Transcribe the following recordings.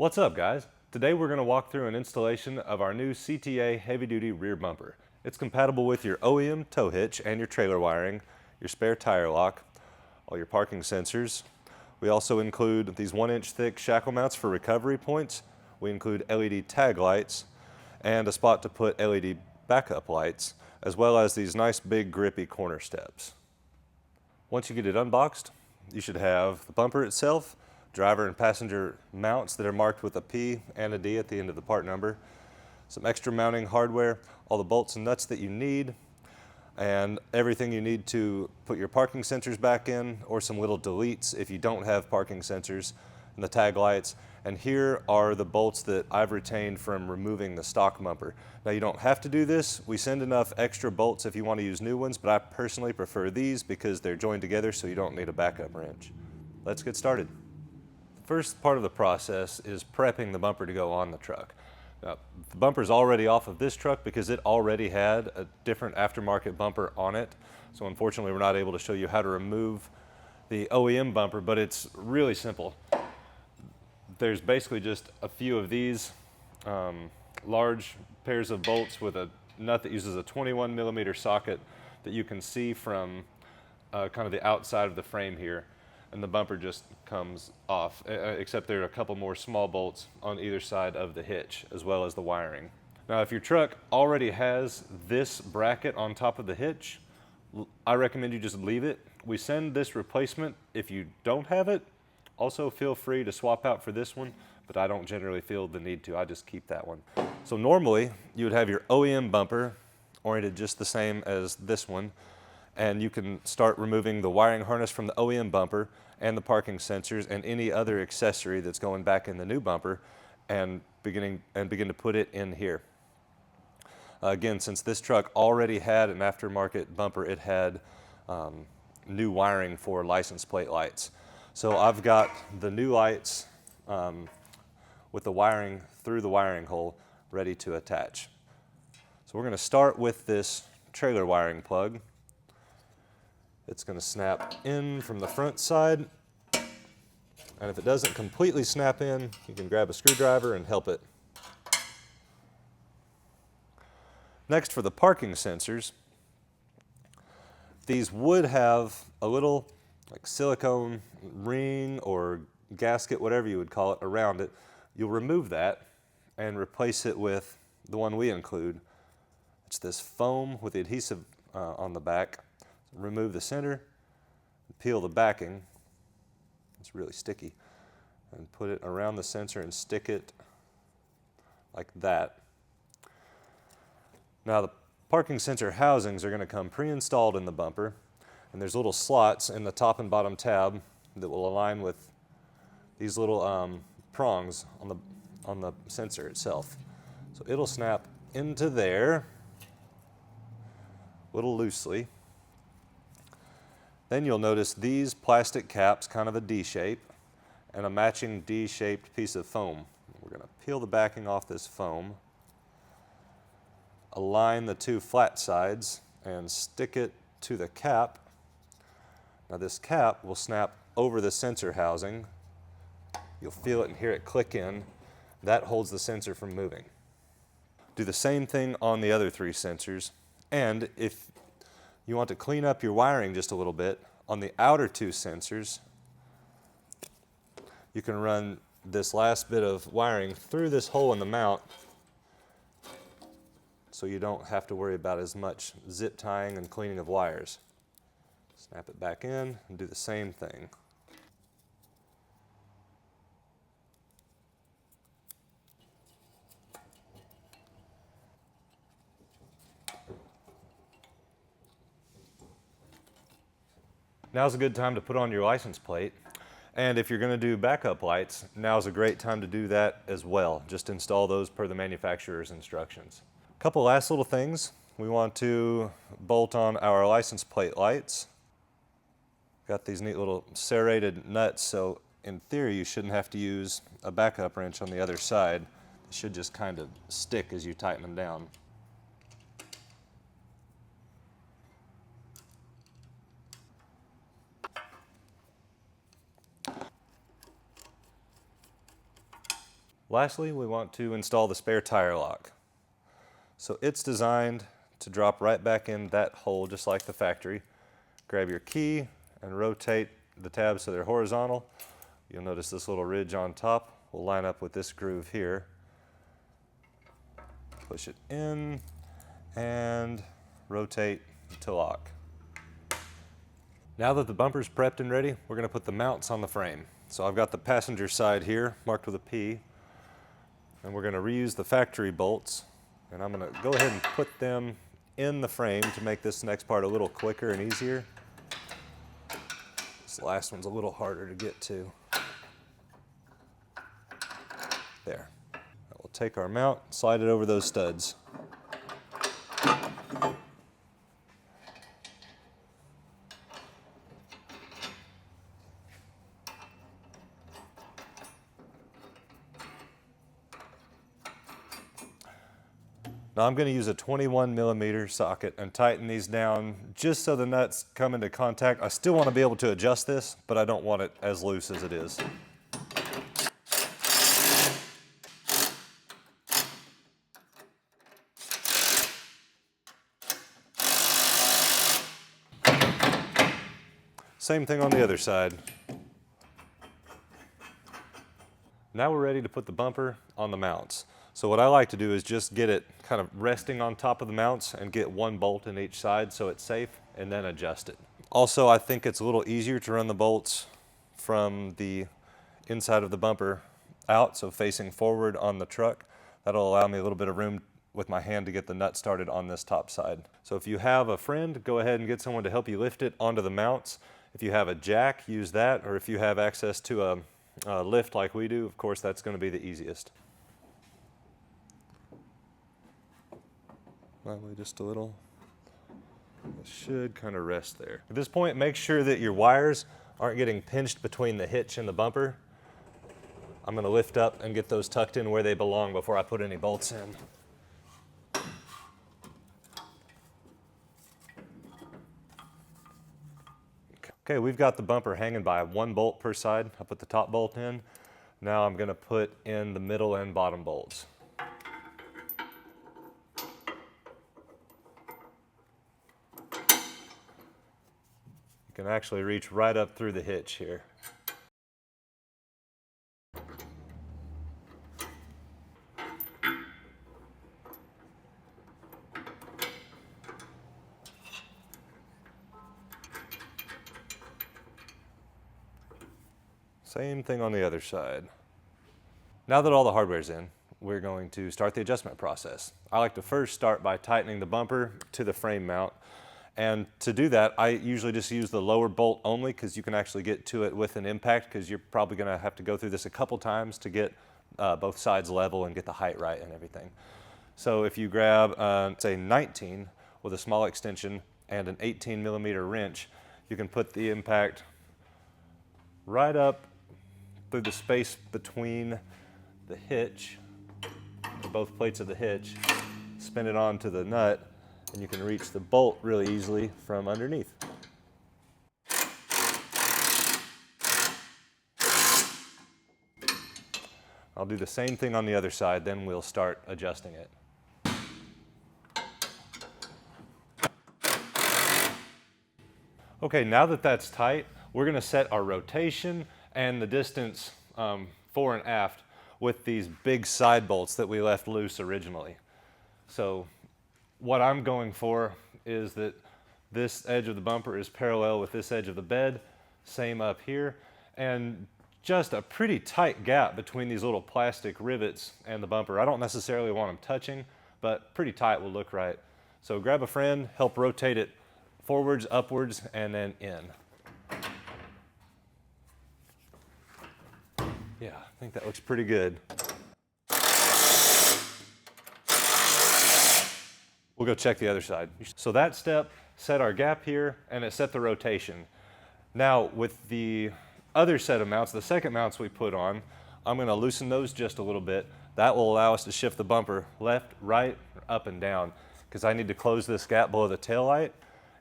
What's up, guys? Today we're going to walk through an installation of our new CTA heavy-duty rear bumper. It's compatible with your OEM tow hitch and your trailer wiring, your spare tire lock, all your parking sensors. We also include these 1-inch thick shackle mounts for recovery points. We include LED tag lights and a spot to put LED backup lights, as well as these nice big grippy corner steps. Once you get it unboxed, you should have the bumper itself, driver and passenger mounts that are marked with a P and a D at the end of the part number, some extra mounting hardware, all the bolts and nuts that you need, and everything you need to put your parking sensors back in, or some little deletes if you don't have parking sensors, and the tag lights. And here are the bolts that I've retained from removing the stock bumper. Now, you don't have to do this. We send enough extra bolts if you want to use new ones, but I personally prefer these because they're joined together so you don't need a backup wrench. Let's get started. The first part of the process is prepping the bumper to go on the truck. Now, the bumper's already off of this truck because it already had a different aftermarket bumper on it. So unfortunately, we're not able to show you how to remove the OEM bumper, but it's really simple. There's basically just a few of these large pairs of bolts with a nut that uses a 21 millimeter socket that you can see from kind of the outside of the frame here, and the bumper just comes off, except there are a couple more small bolts on either side of the hitch, as well as the wiring. Now, if your truck already has this bracket on top of the hitch, I recommend you just leave it. We send this replacement if you don't have it. Also, feel free to swap out for this one, but I don't generally feel the need to. I just keep that one. So normally, you would have your OEM bumper oriented just the same as this one, and you can start removing the wiring harness from the OEM bumper and the parking sensors and any other accessory that's going back in the new bumper, and begin to put it in here. Again, since this truck already had an aftermarket bumper, it had new wiring for license plate lights. So I've got the new lights with the wiring through the wiring hole ready to attach. So we're going to start with this trailer wiring plug. It's going to snap in from the front side, and if it doesn't completely snap in, you can grab a screwdriver and help it. Next, for the parking sensors, these would have a little like silicone ring or gasket, whatever you would call it, around it. You'll remove that and replace it with the one we include. It's this foam with the adhesive on the back. Remove the center, peel the backing. It's really sticky. And put it around the sensor and stick it like that. Now, the parking sensor housings are going to come pre-installed in the bumper, and there's little slots in the top and bottom tab that will align with these little prongs on the sensor itself. So it'll snap into there a little loosely. Then you'll notice these plastic caps, kind of a D shape, and a matching D-shaped piece of foam. We're going to peel the backing off this foam, align the two flat sides, and stick it to the cap. Now, this cap will snap over the sensor housing. You'll feel it and hear it click in. That holds the sensor from moving. Do the same thing on the other three sensors, and if you want to clean up your wiring just a little bit, on the outer two sensors, you can run this last bit of wiring through this hole in the mount so you don't have to worry about as much zip tying and cleaning of wires. Snap it back in and do the same thing. Now's a good time to put on your license plate. And if you're going to do backup lights, now's a great time to do that as well. Just install those per the manufacturer's instructions. A couple last little things. We want to bolt on our license plate lights. Got these neat little serrated nuts, so in theory you shouldn't have to use a backup wrench on the other side. They should just kind of stick as you tighten them down. Lastly, we want to install the spare tire lock. So it's designed to drop right back in that hole just like the factory. Grab your key and rotate the tabs so they're horizontal. You'll notice this little ridge on top will line up with this groove here. Push it in and rotate to lock. Now that the bumper's prepped and ready, we're going to put the mounts on the frame. So I've got the passenger side here marked with a P, and we're going to reuse the factory bolts, and I'm going to go ahead and put them in the frame to make this next part a little quicker and easier. This last one's a little harder to get to. There. We'll take our mount, slide it over those studs. Now I'm going to use a 21mm socket and tighten these down just so the nuts come into contact. I still want to be able to adjust this, but I don't want it as loose as it is. Same thing on the other side. Now we're ready to put the bumper on the mounts. So what I like to do is just get it kind of resting on top of the mounts and get one bolt in each side so it's safe, and then adjust it. Also, I think it's a little easier to run the bolts from the inside of the bumper out, so facing forward on the truck. That'll allow me a little bit of room with my hand to get the nut started on this top side. So if you have a friend, go ahead and get someone to help you lift it onto the mounts. If you have a jack, use that, or if you have access to a lift like we do, of course, that's going to be the easiest. Lightly, just a little. It should kind of rest there. At this point, make sure that your wires aren't getting pinched between the hitch and the bumper. I'm going to lift up and get those tucked in where they belong before I put any bolts in. Okay, we've got the bumper hanging by one bolt per side. I put the top bolt in. Now I'm going to put in the middle and bottom bolts. You can actually reach right up through the hitch here. Same thing on the other side. Now that all the hardware's in, we're going to start the adjustment process. I like to first start by tightening the bumper to the frame mount. And to do that, I usually just use the lower bolt only because you can actually get to it with an impact, because you're probably going to have to go through this a couple times to get both sides level and get the height right and everything. So if you grab, say 19 with a small extension and an 18mm wrench, you can put the impact right up through the space between the hitch, both plates of the hitch, spin it onto the nut, and you can reach the bolt really easily from underneath. I'll do the same thing on the other side, then we'll start adjusting it. Okay, now that that's tight, we're going to set our rotation and the distance fore and aft with these big side bolts that we left loose originally. So what I'm going for is that this edge of the bumper is parallel with this edge of the bed, same up here, and just a pretty tight gap between these little plastic rivets and the bumper. I don't necessarily want them touching, but pretty tight will look right. So grab a friend, help rotate it forwards, upwards, and then in. Yeah, I think that looks pretty good. We'll go check the other side. So that step set our gap here, and it set the rotation. Now with the other set of mounts, the second mounts we put on, I'm going to loosen those just a little bit. That will allow us to shift the bumper left, right, up and down, because I need to close this gap below the taillight,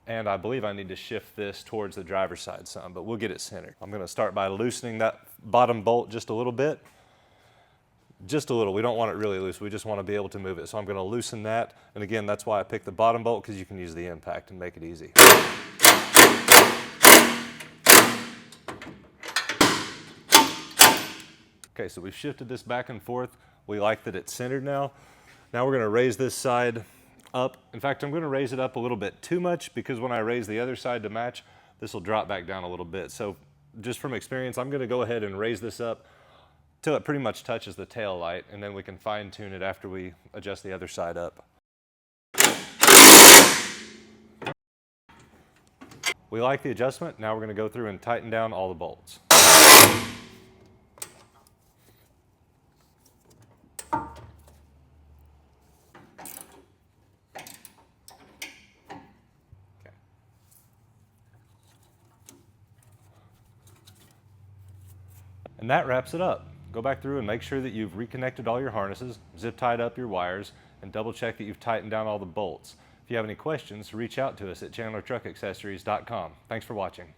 and I believe I need to shift this towards the driver's side some, but we'll get it centered. I'm going to start by loosening that bottom bolt just a little bit. Just a little. We don't want it really loose. We just want to be able to move it. So I'm going to loosen that. And again, that's why I picked the bottom bolt, because you can use the impact and make it easy. Okay, so we've shifted this back and forth. We like that it's centered now. Now we're going to raise this side up. In fact, I'm going to raise it up a little bit too much, because when I raise the other side to match, this will drop back down a little bit. So just from experience, I'm going to go ahead and raise this up till it pretty much touches the tail light, and then we can fine tune it after we adjust the other side up. We like the adjustment. Now we're going to go through and tighten down all the bolts. And that wraps it up. Go back through and make sure that you've reconnected all your harnesses, zip tied up your wires, and double check that you've tightened down all the bolts. If you have any questions, reach out to us at chandlertruckaccessories.com. Thanks for watching.